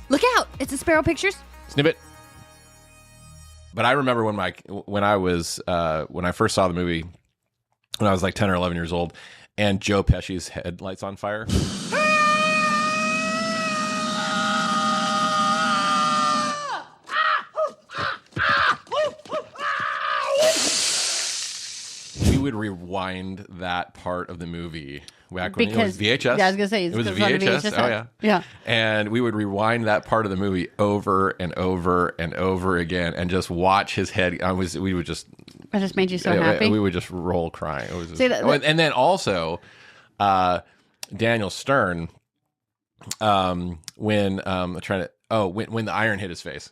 Look out! It's a Sparrow Pictures. Snippet. But I remember when I first saw the movie when I was like 10 or 11 years old, and Joe Pesci's head lights on fire. We would rewind that part of the movie back when it was VHS. Yeah, I was gonna say it was a VHS. Oh yeah, yeah. And we would rewind that part of the movie over and over and over again, and just watch his head. We would just. That just made you so happy. We would just roll crying. It was just, See, and then also, Daniel Stern, when when the iron hit his face.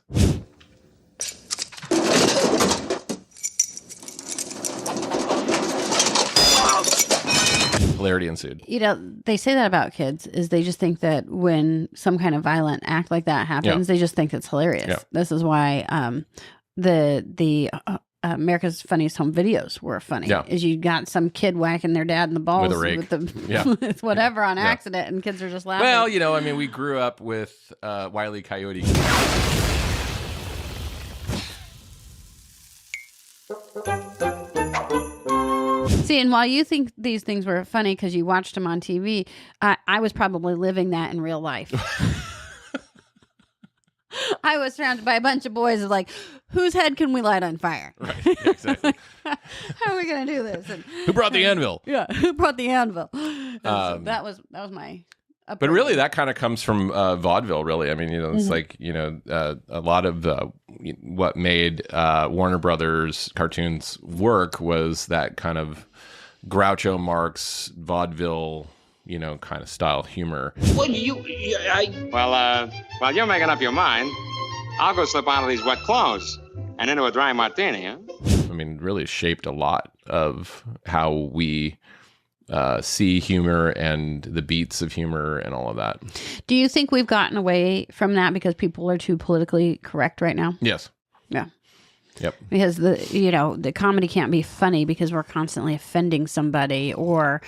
Hilarity ensued. You know, they say that about kids is they just think that when some kind of violent act like that happens, they just think it's hilarious. Yeah. This is why the America's Funniest Home Videos were funny. Yeah. Is you got some kid whacking their dad in the balls With a rake. with whatever on accident, and kids are just laughing. Well, you know, I mean, we grew up with Wile E. Coyote. See, and while you think these things were funny because you watched them on TV, I was probably living that in real life. I was surrounded by a bunch of boys like, whose head can we light on fire? Right, yeah, exactly. How are we going to do this? And, Who brought the anvil? Yeah, who brought the anvil? So that was my. But really, that kind of comes from vaudeville. Really, I mean, you know, it's like, you know, a lot of what made Warner Brothers cartoons work was that kind of Groucho Marx vaudeville, you know, kind of style humor. Well, while you're making up your mind, I'll go slip out of these wet clothes and into a dry martini, huh? I mean, really shaped a lot of how we see humor and the beats of humor and all of that. Do you think we've gotten away from that because people are too politically correct right now? Yes. Yeah. Yep. Because the comedy can't be funny because we're constantly offending somebody, or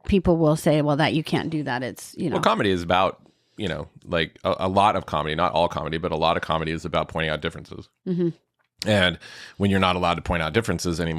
people will say, well, that you can't do that. It's, you know. Well, comedy is about, you know, like a lot of comedy, not all comedy, but a lot of comedy is about pointing out differences. Mm-hmm. And when you're not allowed to point out differences anymore,